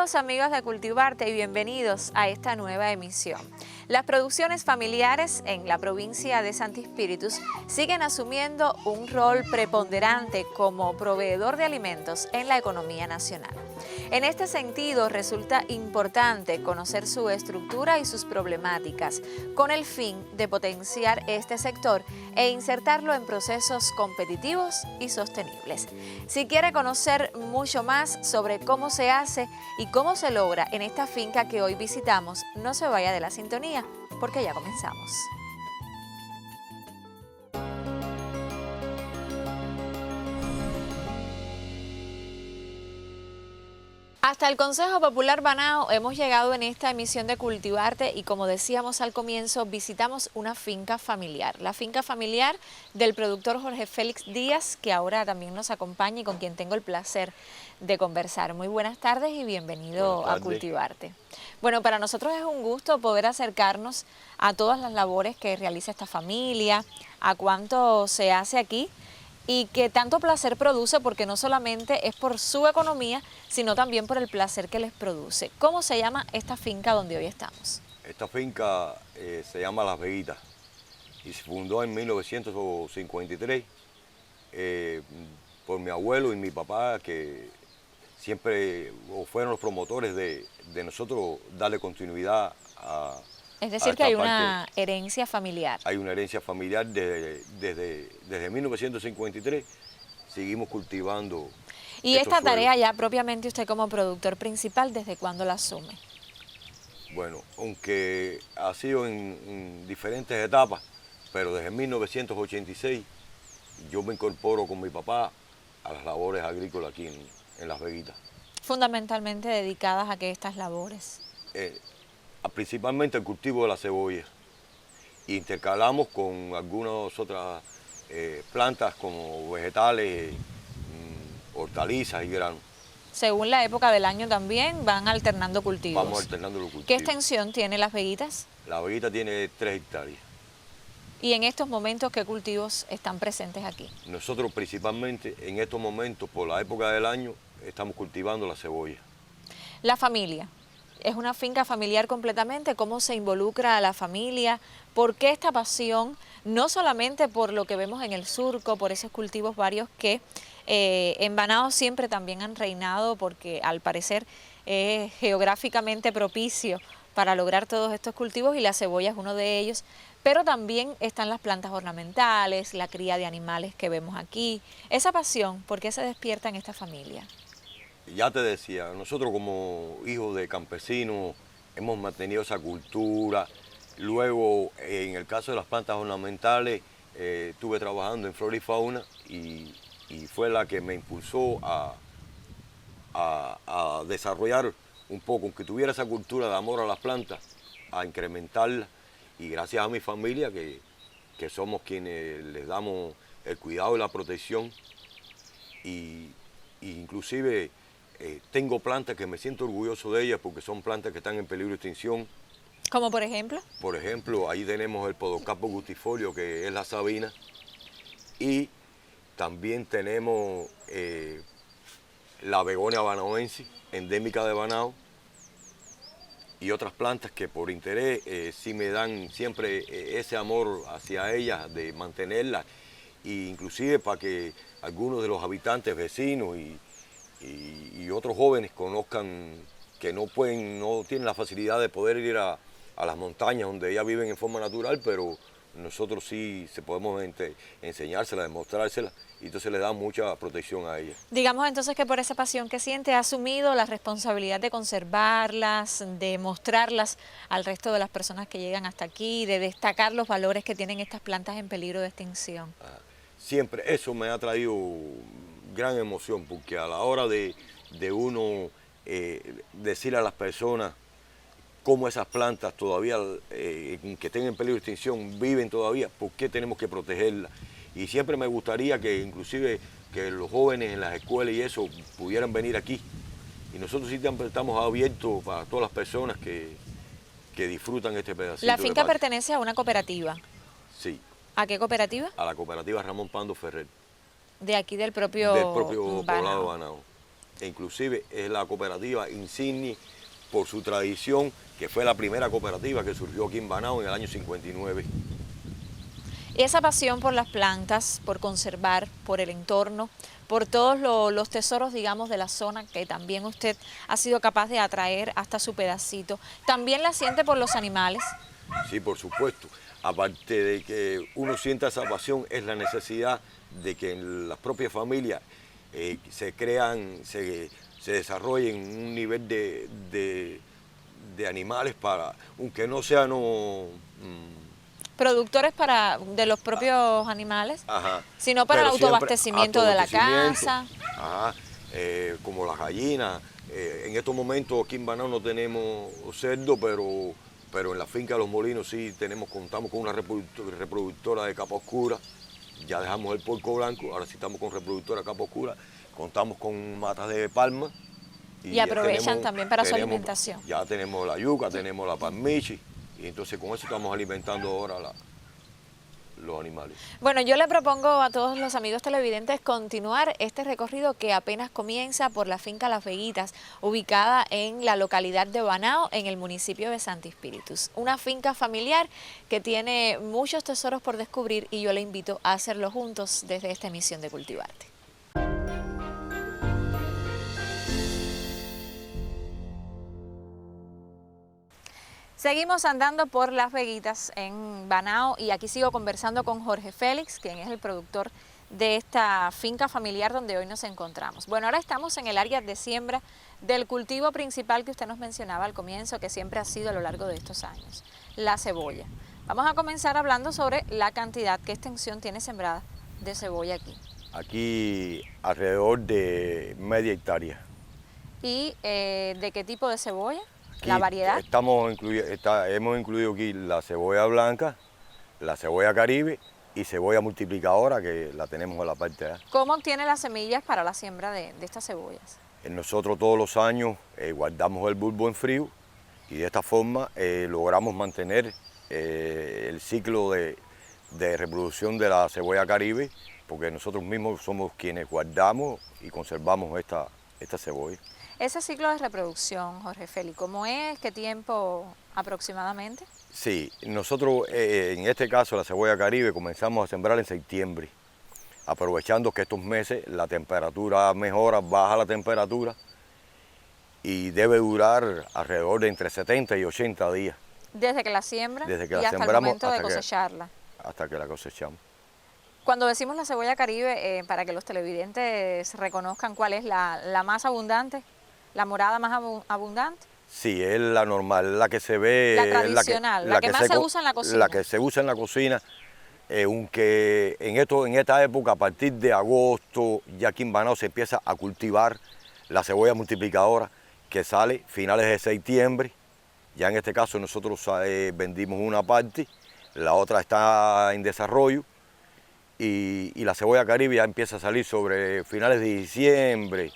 Saludos amigos de Cultivarte y bienvenidos a esta nueva emisión. Las producciones familiares en la provincia de Santi Espíritus siguen asumiendo un rol preponderante como proveedor de alimentos en la economía nacional. En este sentido, resulta importante conocer su estructura y sus problemáticas, con el fin de potenciar este sector e insertarlo en procesos competitivos y sostenibles. Si quiere conocer mucho más sobre cómo se hace y cómo se logra en esta finca que hoy visitamos, no se vaya de la sintonía, porque ya comenzamos. Hasta el Consejo Popular Banao hemos llegado en esta emisión de Cultivarte y, como decíamos al comienzo, visitamos una finca familiar. La finca familiar del productor Jorge Félix Díaz, que ahora también nos acompaña y con quien tengo el placer de conversar. Muy buenas tardes y bienvenido a Cultivarte. Bueno, para nosotros es un gusto poder acercarnos a todas las labores que realiza esta familia, a cuánto se hace aquí, y que tanto placer produce, porque no solamente es por su economía, sino también por el placer que les produce. ¿Cómo se llama esta finca donde hoy estamos? Esta finca se llama Las Veguitas y se fundó en 1953 por mi abuelo y mi papá, que siempre fueron los promotores de nosotros darle continuidad a Es decir, que hay una herencia familiar. Hay una herencia familiar desde 1953, seguimos cultivando. Y esta tarea ya propiamente usted como productor principal, ¿desde cuándo la asume? Bueno, aunque ha sido en diferentes etapas, pero desde 1986 yo me incorporo con mi papá a las labores agrícolas aquí en Las Veguitas. Fundamentalmente dedicadas a que estas labores. Principalmente el cultivo de la cebolla. Intercalamos con algunas otras plantas como vegetales, hortalizas y granos. Según la época del año también van alternando cultivos. Vamos alternando los cultivos. ¿Qué extensión tiene Las Veguitas? La Veguita tiene 3 hectáreas. ¿Y en estos momentos qué cultivos están presentes aquí? Nosotros principalmente en estos momentos, por la época del año, estamos cultivando la cebolla. La familia. ¿Es una finca familiar completamente? ¿Cómo se involucra a la familia? ¿Por qué esta pasión? No solamente por lo que vemos en el surco, por esos cultivos varios que en Banao siempre también han reinado, porque al parecer es geográficamente propicio para lograr todos estos cultivos y la cebolla es uno de ellos, pero también están las plantas ornamentales, la cría de animales que vemos aquí. Esa pasión, ¿por qué se despierta en esta familia? Ya te decía, nosotros como hijos de campesinos hemos mantenido esa cultura. Luego, en el caso de las plantas ornamentales, estuve trabajando en Flora y Fauna y fue la que me impulsó a desarrollar un poco, aunque tuviera esa cultura de amor a las plantas, a incrementarla. Y gracias a mi familia, que somos quienes les damos el cuidado y la protección, y inclusive tengo plantas que me siento orgulloso de ellas porque son plantas que están en peligro de extinción. ¿Como por ejemplo? Por ejemplo, ahí tenemos el Podocarpo gustifolio, que es la sabina, y también tenemos la begonia banaoense, endémica de Banao, y otras plantas que por interés sí me dan siempre ese amor hacia ellas, de mantenerlas, e inclusive para que algunos de los habitantes vecinos y otros jóvenes conozcan que no tienen la facilidad de poder ir a las montañas donde ellas viven en forma natural, pero nosotros sí se podemos enseñárselas, demostrárselas, y entonces le damos mucha protección a ellas. Digamos entonces que por esa pasión que siente ha asumido la responsabilidad de conservarlas, de mostrarlas al resto de las personas que llegan hasta aquí, de destacar los valores que tienen estas plantas en peligro de extinción. Siempre eso me ha traído gran emoción, porque a la hora de uno decir a las personas cómo esas plantas todavía, que estén en peligro de extinción, viven todavía, por qué tenemos que protegerlas. Y siempre me gustaría que inclusive que los jóvenes en las escuelas y eso pudieran venir aquí. Y nosotros sí estamos abiertos para todas las personas que disfrutan este pedacito. La finca pertenece a una cooperativa. Sí. ¿A qué cooperativa? A la cooperativa Ramón Pando Ferrer. De aquí del propio poblado de Banao. e inclusive es la cooperativa insignia por su tradición, que fue la primera cooperativa que surgió aquí en Banao en el año 59. Y esa pasión por las plantas, por conservar, por el entorno, por todos los tesoros, digamos, de la zona que también usted ha sido capaz de atraer hasta su pedacito, ¿también la siente por los animales? Sí, por supuesto. Aparte de que uno sienta esa pasión, es la necesidad de que en las propias familias se crean, se desarrollen un nivel de animales para, aunque no sean Productores de los propios animales, ajá, sino para el pero siempre autoabastecimiento de la casa. Ajá, como las gallinas. En estos momentos aquí en Banao no tenemos cerdo, pero en la finca de Los Molinos sí contamos con una reproductora de capa oscura. Ya dejamos el porco blanco, ahora sí estamos con reproductora de capa oscura. Contamos con matas de palma. Y aprovechan también para su alimentación. Ya tenemos la yuca, tenemos la palmichi, y entonces con eso estamos alimentando ahora los animales. Bueno, yo le propongo a todos los amigos televidentes continuar este recorrido que apenas comienza por la finca Las Veguitas, ubicada en la localidad de Banao, en el municipio de Santi Espíritus. Una finca familiar que tiene muchos tesoros por descubrir y yo le invito a hacerlo juntos desde esta emisión de Cultivarte. Seguimos andando por Las Veguitas en Banao y aquí sigo conversando con Jorge Félix, quien es el productor de esta finca familiar donde hoy nos encontramos. Bueno, ahora estamos en el área de siembra del cultivo principal que usted nos mencionaba al comienzo, que siempre ha sido a lo largo de estos años, la cebolla. Vamos a comenzar hablando sobre la cantidad, qué extensión tiene sembrada de cebolla aquí. Aquí alrededor de media hectárea. ¿Y de qué tipo de cebolla? Aquí ¿La variedad? hemos incluido aquí la cebolla blanca, la cebolla caribe y cebolla multiplicadora, que la tenemos en la parte de allá. ¿Cómo obtiene las semillas para la siembra de estas cebollas? Nosotros todos los años guardamos el bulbo en frío y de esta forma logramos mantener el ciclo de reproducción de la cebolla caribe, porque nosotros mismos somos quienes guardamos y conservamos esta cebolla. Ese ciclo de reproducción, Jorge Félix, ¿cómo es? ¿Qué tiempo aproximadamente? Sí, nosotros en este caso la cebolla caribe comenzamos a sembrar en septiembre, aprovechando que estos meses la temperatura mejora, baja la temperatura y debe durar alrededor de entre 70 y 80 días. Desde que la siembra Desde que y la hasta sembramos, el momento de cosecharla. Hasta que la cosechamos. Cuando decimos la cebolla caribe, para que los televidentes reconozcan cuál es la más abundante, la morada más abundante. Sí, es la normal, la que se ve. La tradicional, la que más se usa en la cocina. La que se usa en la cocina, aunque en esta época, a partir de agosto, ya aquí en Banao se empieza a cultivar la cebolla multiplicadora, que sale finales de septiembre. Ya en este caso nosotros vendimos una parte, la otra está en desarrollo, y la cebolla caribe ya empieza a salir sobre finales de diciembre,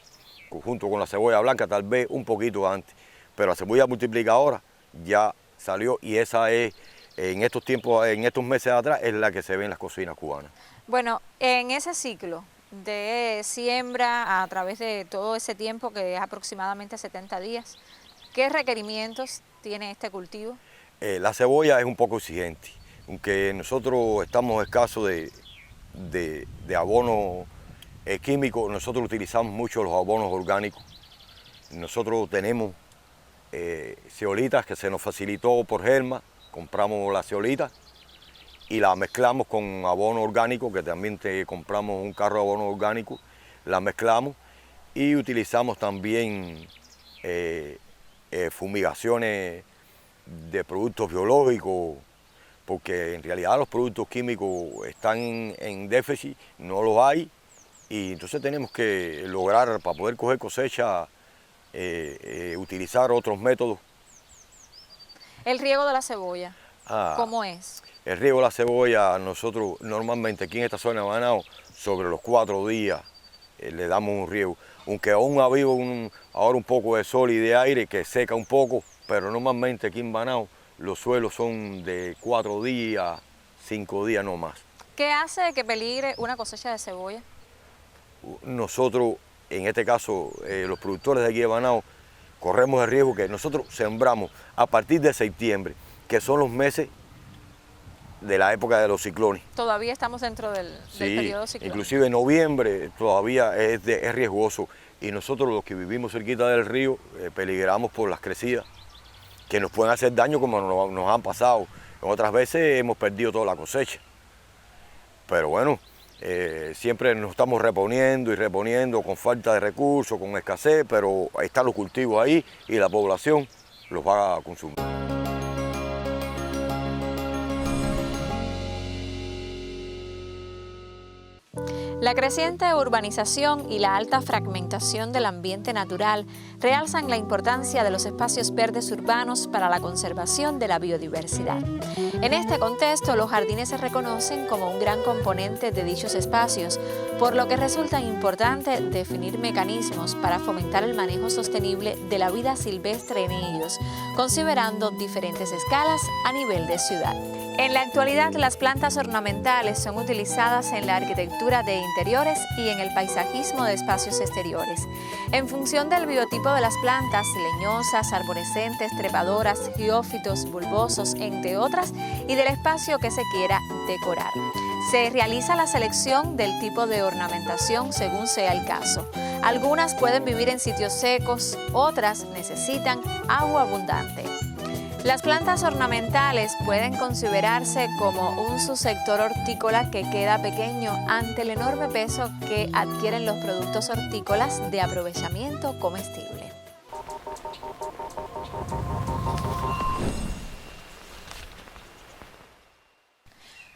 junto con la cebolla blanca, tal vez un poquito antes. Pero la cebolla multiplicadora ya salió y esa es, en estos tiempos, en estos meses atrás, es la que se ve en las cocinas cubanas. Bueno, en ese ciclo de siembra a través de todo ese tiempo, que es aproximadamente 70 días, ¿qué requerimientos tiene este cultivo? La cebolla es un poco exigente, aunque nosotros estamos escasos de abono químico, nosotros utilizamos mucho los abonos orgánicos. Nosotros tenemos ceolitas que se nos facilitó por Germa, compramos la ceolita y la mezclamos con abono orgánico, que también compramos un carro de abono orgánico, la mezclamos y utilizamos también fumigaciones de productos biológicos, porque en realidad los productos químicos están en déficit, no los hay. Y entonces tenemos que lograr, para poder coger cosecha, utilizar otros métodos. El riego de la cebolla, ¿cómo es? El riego de la cebolla, nosotros normalmente aquí en esta zona de Banao, sobre los 4 días le damos un riego. Aunque aún ha habido ahora un poco de sol y de aire que seca un poco, pero normalmente aquí en Banao los suelos son de 4 días, 5 días no más. ¿Qué hace que peligre una cosecha de cebolla? Nosotros en este caso los productores de aquí de Banao, corremos el riesgo que nosotros sembramos a partir de septiembre, que son los meses de la época de los ciclones. Todavía estamos dentro del periodo ciclónico. Inclusive en noviembre todavía es riesgoso y nosotros los que vivimos cerquita del río peligramos por las crecidas que nos pueden hacer daño como nos han pasado. Otras veces hemos perdido toda la cosecha. Pero bueno, siempre nos estamos reponiendo y reponiendo con falta de recursos, con escasez, pero están los cultivos ahí y la población los va a consumir. La creciente urbanización y la alta fragmentación del ambiente natural realzan la importancia de los espacios verdes urbanos para la conservación de la biodiversidad. En este contexto, los jardines se reconocen como un gran componente de dichos espacios, por lo que resulta importante definir mecanismos para fomentar el manejo sostenible de la vida silvestre en ellos, considerando diferentes escalas a nivel de ciudad. En la actualidad, las plantas ornamentales son utilizadas en la arquitectura de interiores y en el paisajismo de espacios exteriores. En función del biotipo de las plantas, leñosas, arborescentes, trepadoras, geófitos, bulbosos, entre otras, y del espacio que se quiera decorar. Se realiza la selección del tipo de ornamentación según sea el caso. Algunas pueden vivir en sitios secos, otras necesitan agua abundante. Las plantas ornamentales pueden considerarse como un subsector hortícola que queda pequeño ante el enorme peso que adquieren los productos hortícolas de aprovechamiento comestible.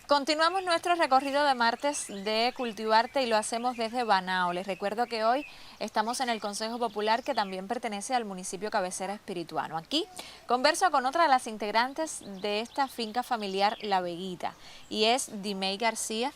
Continuamos nuestro recorrido de martes de Cultivarte y lo hacemos desde Banao. Les recuerdo que hoy estamos en el Consejo Popular, que también pertenece al municipio cabecera espirituano. Aquí converso con otra de las integrantes de esta finca familiar La Veguita, y es Dimey García,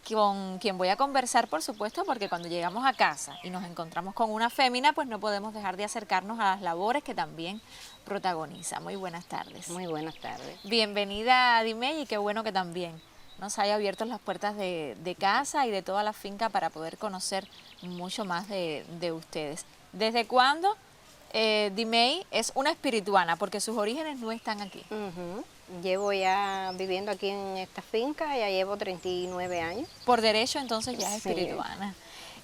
con quien voy a conversar, por supuesto, porque cuando llegamos a casa y nos encontramos con una fémina, pues no podemos dejar de acercarnos a las labores que también protagoniza. Muy buenas tardes. Muy buenas tardes. Bienvenida, Dimey, y qué bueno que también nos haya abierto las puertas de casa y de toda la finca para poder conocer mucho más de ustedes. ¿Desde cuándo Dimey es una espirituana? Porque sus orígenes no están aquí. Llevo ya viviendo aquí en esta finca, ya llevo 39 años. Por derecho, entonces ya es espirituana.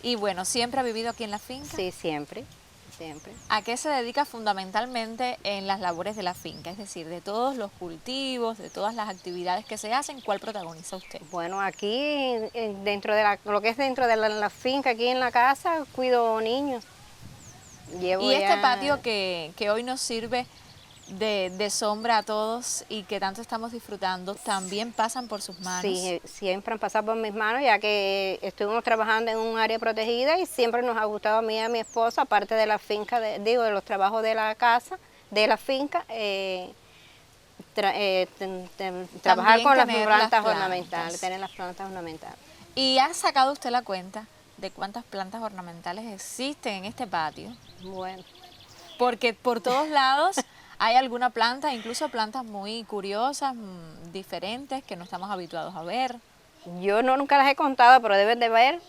Y bueno, ¿siempre ha vivido aquí en la finca? Sí, siempre, siempre. ¿A qué se dedica fundamentalmente en las labores de la finca? Es decir, de todos los cultivos, de todas las actividades que se hacen, ¿cuál protagoniza usted? Bueno, aquí dentro de lo que es dentro de la finca, aquí en la casa, cuido niños. Y este patio que hoy nos sirve de sombra a todos y que tanto estamos disfrutando, ¿también pasan por sus manos? Sí, siempre han pasado por mis manos, ya que estuvimos trabajando en un área protegida y siempre nos ha gustado a mí y a mi esposo, aparte de la finca, de los trabajos de la casa, de la finca, trabajar con las plantas ornamentales, tener las plantas ornamentales. ¿Y ha sacado usted la cuenta de cuántas plantas ornamentales existen en este patio? Bueno. Porque por todos lados hay alguna planta, incluso plantas muy curiosas, diferentes, que no estamos habituados a ver. Yo nunca las he contado, pero deben de haber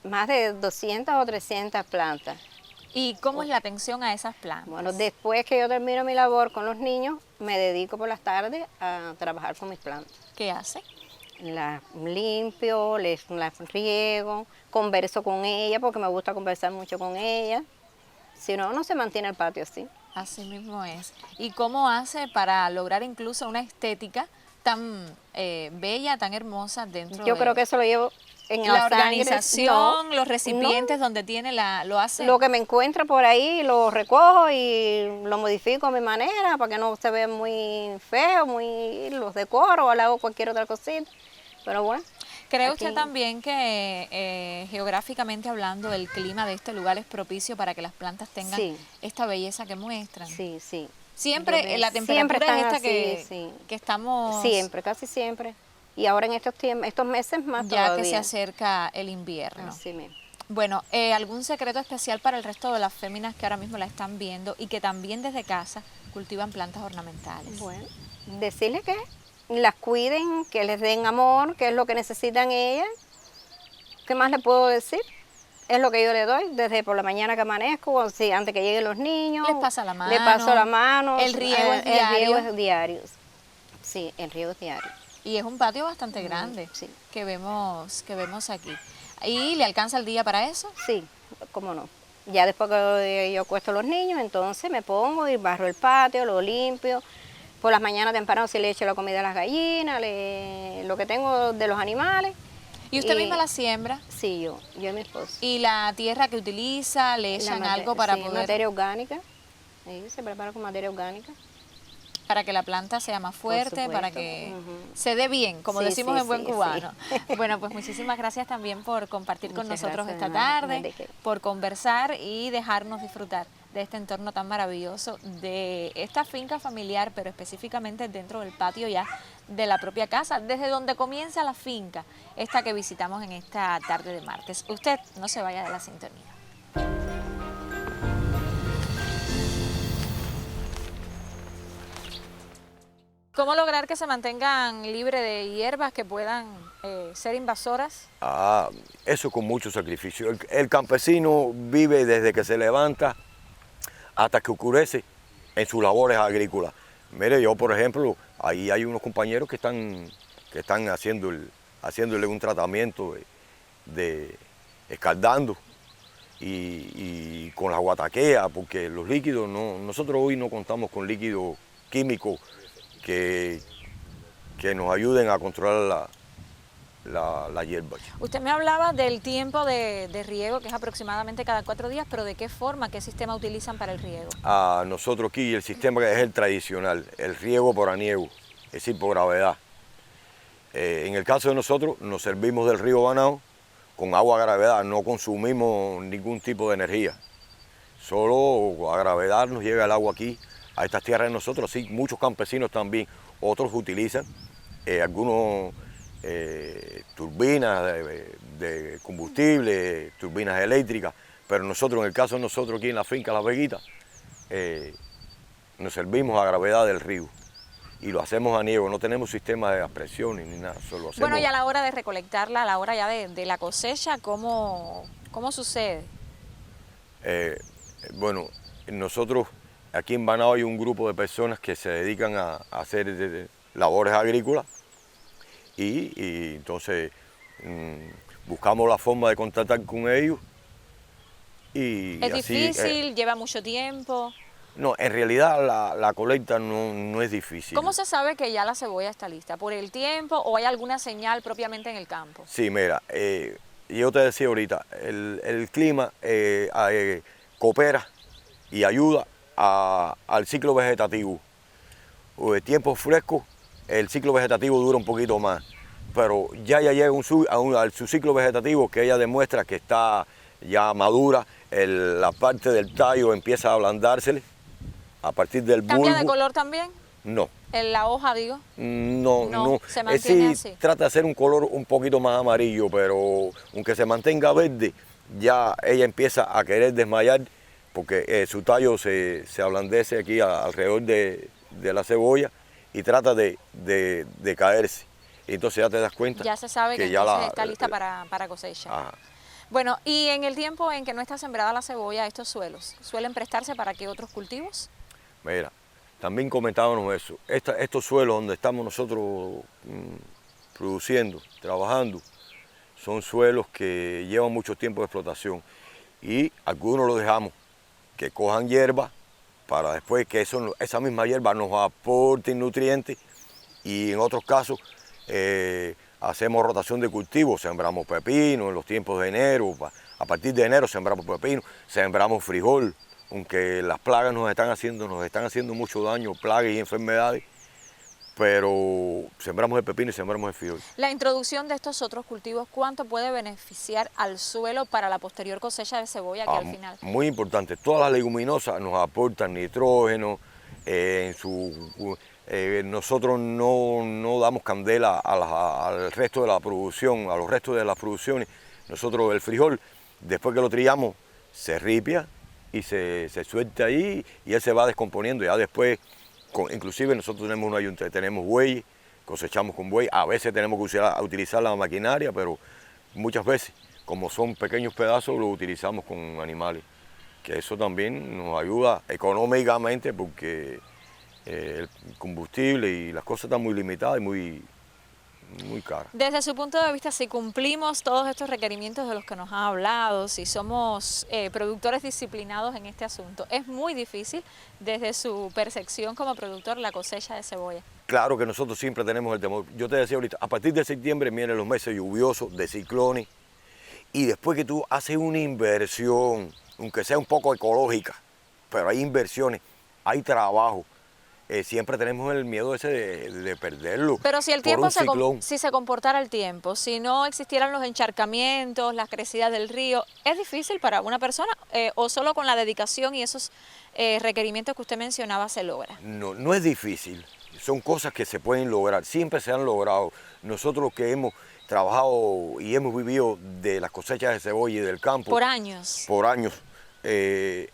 más de 200 o 300 plantas. ¿Y cómo es la atención a esas plantas? Bueno, después que yo termino mi labor con los niños, me dedico por las tardes a trabajar con mis plantas. ¿Qué hace? Las limpio, las riego, converso con ellas, porque me gusta conversar mucho con ellas. Si no, no se mantiene el patio así. Así mismo es. ¿Y cómo hace para lograr incluso una estética tan bella, tan hermosa dentro Yo creo que eso lo llevo en la organización, los recipientes donde tiene lo hace? Lo que me encuentro por ahí lo recojo y lo modifico a mi manera para que no se vea muy feo, los decoro o le hago cualquier otra cosita. Pero bueno. ¿Cree usted también que geográficamente hablando el clima de este lugar es propicio para que las plantas tengan esta belleza que muestran? Sí, sí. Siempre la temperatura es esta que estamos... Siempre, casi siempre. Y ahora en estos meses más ya todavía. Que se acerca el invierno. Así mismo. Bueno, ¿algún secreto especial para el resto de las féminas que ahora mismo la están viendo y que también desde casa cultivan plantas ornamentales? Bueno, decirles que las cuiden, que les den amor, que es lo que necesitan ellas. ¿Qué más les puedo decir? Es lo que yo le doy desde por la mañana que amanezco, o sí, antes que lleguen los niños. Les pasa la mano. Le paso la mano. El riego es diario. El riego es diario. Sí, el riego es diario. Y es un patio bastante grande sí. que vemos aquí. ¿Y le alcanza el día para eso? Sí, cómo no. Ya después que yo acuesto a los niños, entonces me pongo y barro el patio, lo limpio. Por las mañanas temprano sí le echo la comida a las gallinas, lo que tengo de los animales. ¿Y usted misma la siembra? Sí, yo y mi esposo. ¿Y la tierra que utiliza, le echan algo para poder...? Materia orgánica, sí, se prepara con materia orgánica. Para que la planta sea más fuerte, para que se dé bien, como Sí, decimos sí, en buen sí, cubano. Bueno, pues muchísimas gracias también por compartir con Muchas nosotros gracias, esta de nada, tarde, de qué. por conversar y dejarnos disfrutar de este entorno tan maravilloso de esta finca familiar, pero específicamente dentro del patio ya de la propia casa, desde donde comienza la finca, esta que visitamos en esta tarde de martes. Usted no se vaya de la sintonía. ¿Cómo lograr que se mantengan libres de hierbas que puedan ser invasoras? Eso con mucho sacrificio. El campesino vive desde que se levanta hasta que oscurece en sus labores agrícolas. Mire, yo por ejemplo, ahí hay unos compañeros que están haciéndole un tratamiento de escaldando y con la guataquea, porque los líquidos, nosotros hoy no contamos con líquidos químicos que nos ayuden a controlar la hierba. Usted me hablaba del tiempo de riego, que es aproximadamente cada 4 días, pero ¿de qué forma, qué sistema utilizan para el riego? Nosotros aquí el sistema es el tradicional, el riego por aniego, es decir, por gravedad. En el caso de nosotros, nos servimos del río Banao con agua a gravedad, no consumimos ningún tipo de energía. Solo a gravedad nos llega el agua aquí, a estas tierras de nosotros, sí, muchos campesinos también, otros utilizan algunos turbinas de combustible, turbinas eléctricas, pero nosotros, en el caso de nosotros aquí en la finca Las Veguitas, nos servimos a gravedad del río y lo hacemos a niego, no tenemos sistema de aspersión ni nada, solo hacemos... Bueno, y a la hora de recolectarla, a la hora ya de la cosecha, ¿cómo sucede? Bueno, nosotros aquí en Banao hay un grupo de personas que se dedican a hacer labores agrícolas y entonces buscamos la forma de contactar con ellos. ¿Es difícil? ¿Lleva mucho tiempo? No, en realidad la colecta no es difícil. ¿Cómo se sabe que ya la cebolla está lista? ¿Por el tiempo o hay alguna señal propiamente en el campo? Sí, mira, yo te decía ahorita, el clima coopera y ayuda al ciclo vegetativo. De tiempos frescos, el ciclo vegetativo dura un poquito más, pero ya llega al su ciclo vegetativo que ella demuestra que está ya madura, la parte del tallo empieza a ablandársele a partir del bulbo. ¿Cambia de color también? No. ¿En la hoja, digo? No. Se mantiene así. Trata de hacer un color un poquito más amarillo, pero aunque se mantenga verde, ya ella empieza a querer desmayar porque su tallo se ablandece aquí alrededor de la cebolla y trata de caerse. Y entonces ya te das cuenta. Ya se sabe que entonces está lista para cosecha. Ajá. Bueno, y en el tiempo en que no está sembrada la cebolla, estos suelos, ¿suelen prestarse para qué otros cultivos? Mira, también comentábamos eso. Estos suelos donde estamos nosotros produciendo, trabajando, son suelos que llevan mucho tiempo de explotación y algunos los dejamos que cojan hierba para después que esa misma hierba nos aporte nutrientes y en otros casos hacemos rotación de cultivos, sembramos pepino en los tiempos de enero, a partir de enero sembramos pepino, sembramos frijol, aunque las plagas nos están haciendo mucho daño, plagas y enfermedades, pero sembramos el pepino y sembramos el frijol. La introducción de estos otros cultivos, ¿cuánto puede beneficiar al suelo para la posterior cosecha de cebolla que al final? Muy importante, todas las leguminosas nos aportan nitrógeno, nosotros no damos candela al resto de la producción, a los restos de las producciones. Nosotros el frijol, después que lo trillamos, se ripia y se suelta ahí y él se va descomponiendo. Ya después, inclusive nosotros tenemos bueyes, cosechamos con buey. A veces tenemos que utilizar la maquinaria, pero muchas veces como son pequeños pedazos, los utilizamos con animales, que eso también nos ayuda económicamente porque el combustible y las cosas están muy limitadas y muy caras. Desde su punto de vista, si cumplimos todos estos requerimientos de los que nos ha hablado, si somos productores disciplinados en este asunto, es muy difícil desde su percepción como productor la cosecha de cebolla. Claro que nosotros siempre tenemos el temor. Yo te decía ahorita, a partir de septiembre vienen los meses lluviosos, de ciclones, y después que tú haces una inversión, aunque sea un poco ecológica, pero hay inversiones, hay trabajo, siempre tenemos el miedo ese de perderlo. Pero si el por un tiempo ciclón. si se comportara el tiempo, si no existieran los encharcamientos, las crecidas del río, ¿es difícil para una persona o solo con la dedicación y esos requerimientos que usted mencionaba se logra? No, no es difícil, son cosas que se pueden lograr, siempre se han logrado. Nosotros que hemos trabajado y hemos vivido de las cosechas de cebolla y del campo. Por años. Por años. Se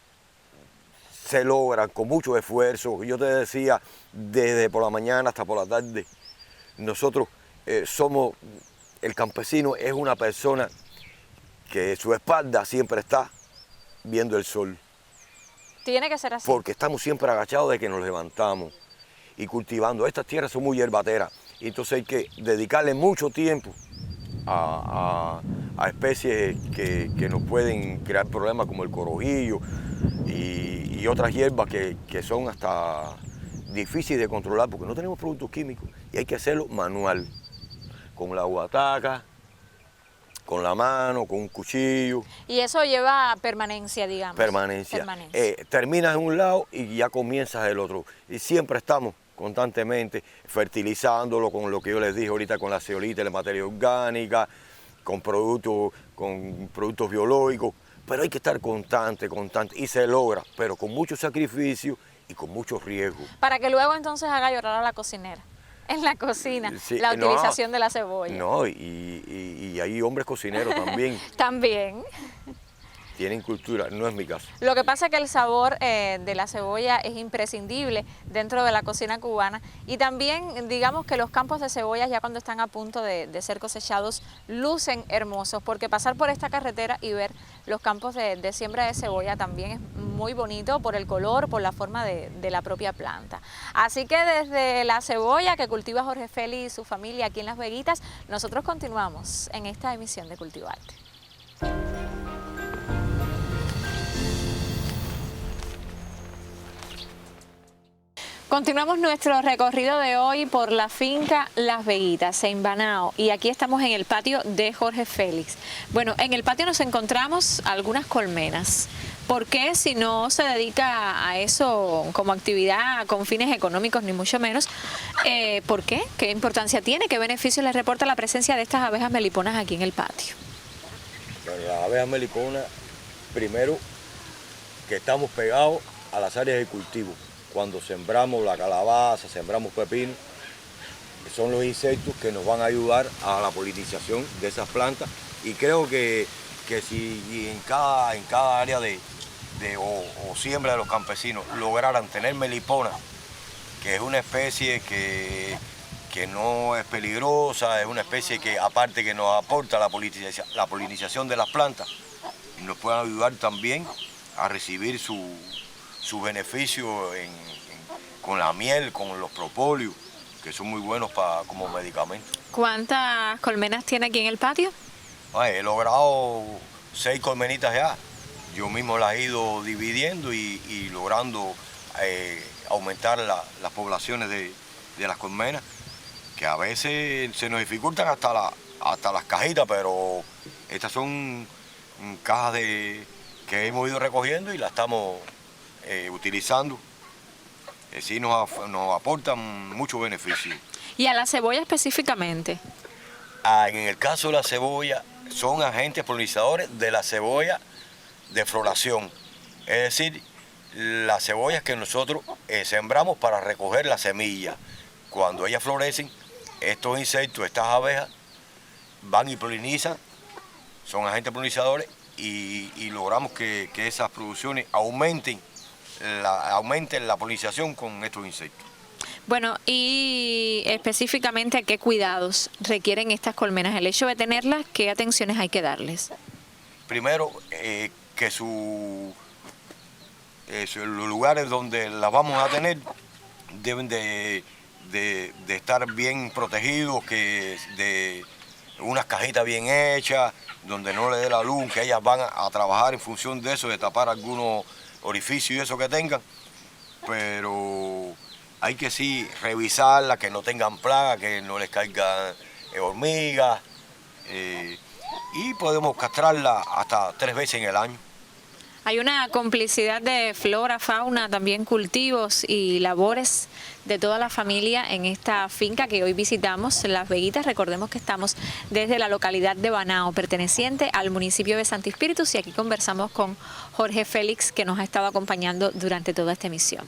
logran con mucho esfuerzo. Yo te decía, desde por la mañana hasta por la tarde, nosotros somos, el campesino es una persona que su espalda siempre está viendo el sol. Tiene que ser así. Porque estamos siempre agachados de que nos levantamos y cultivando. Estas tierras son muy hierbateras, y entonces hay que dedicarle mucho tiempo a especies que nos pueden crear problemas como el corojillo y otras hierbas que son hasta difíciles de controlar porque no tenemos productos químicos y hay que hacerlo manual, con la guataca, con la mano, con un cuchillo. Y eso lleva permanencia, digamos. Permanencia. Terminas en un lado y ya comienzas el otro. Y siempre estamos constantemente fertilizándolo con lo que yo les dije ahorita, con la zeolita, la materia orgánica, con productos biológicos. Pero hay que estar constante, y se logra, pero con mucho sacrificio y con mucho riesgo. Para que luego entonces haga llorar a la cocinera. En la cocina, Sí, la utilización de la cebolla. No, y hay hombres cocineros también. También. Tienen cultura, no es mi caso. Lo que pasa es que el sabor de la cebolla es imprescindible dentro de la cocina cubana y también digamos que los campos de cebollas ya cuando están a punto de ser cosechados lucen hermosos porque pasar por esta carretera y ver los campos de siembra de cebolla también es muy bonito por el color, por la forma de la propia planta. Así que desde la cebolla que cultiva Jorge Félix y su familia aquí en Las Veguitas, nosotros continuamos en esta emisión de Cultivarte. Continuamos nuestro recorrido de hoy por la finca Las Veguitas, en Banao, y aquí estamos en el patio de Jorge Félix. Bueno, en el patio nos encontramos algunas colmenas. ¿Por qué si no se dedica a eso como actividad con fines económicos, ni mucho menos? ¿Por qué? ¿Qué importancia tiene? ¿Qué beneficio le reporta la presencia de estas abejas meliponas aquí en el patio? Bueno, las abejas meliponas, primero, que estamos pegados a las áreas de cultivo. Cuando sembramos la calabaza, sembramos pepino, son los insectos que nos van a ayudar a la polinización de esas plantas. Y creo que si en cada área o siembra de los campesinos lograran tener melipona, que es una especie que no es peligrosa, es una especie que aparte que nos aporta la polinización de las plantas, nos pueden ayudar también a recibir su beneficio con la miel, con los propóleos, que son muy buenos como medicamentos. ¿Cuántas colmenas tiene aquí en el patio? He logrado 6 colmenitas ya. Yo mismo las he ido dividiendo y logrando aumentar las poblaciones de las colmenas, que a veces se nos dificultan hasta las cajitas, pero estas son cajas que hemos ido recogiendo y las estamos utilizando. Sí nos aportan mucho beneficio. ¿Y a la cebolla específicamente? En el caso de la cebolla, son agentes polinizadores de la cebolla de floración. Es decir, las cebollas que nosotros sembramos para recoger la semilla. Cuando ellas florecen, estos insectos, estas abejas, van y polinizan, son agentes polinizadores y logramos que esas producciones aumenten la polinización con estos insectos. Bueno, y específicamente, ¿qué cuidados requieren estas colmenas? El hecho de tenerlas, ¿qué atenciones hay que darles? Primero, que los lugares donde las vamos a tener deben de estar bien protegidos, que de unas cajitas bien hechas, donde no le dé la luz, que ellas van a trabajar en función de eso, de tapar algunos orificios y eso que tengan, pero hay que sí revisarlas, que no tengan plagas, que no les caigan hormigas, y podemos castrarlas hasta 3 veces en el año. Hay una complicidad de flora, fauna, también cultivos y labores de toda la familia en esta finca que hoy visitamos, Las Veguitas. Recordemos que estamos desde la localidad de Banao, perteneciente al municipio de Santi Espíritus, y aquí conversamos con Jorge Félix, que nos ha estado acompañando durante toda esta emisión.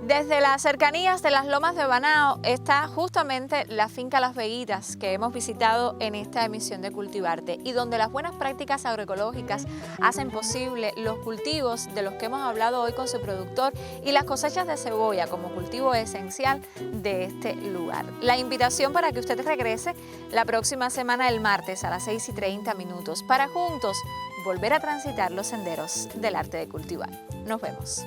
Desde las cercanías de las Lomas de Banao está justamente la finca Las Veguitas, que hemos visitado en esta emisión de Cultivarte, y donde las buenas prácticas agroecológicas hacen posible los cultivos de los que hemos hablado hoy con su productor y las cosechas de cebolla como cultivo esencial de este lugar. La invitación para que usted regrese la próxima semana, el martes a las 6:30, para juntos volver a transitar los senderos del arte de cultivar. Nos vemos.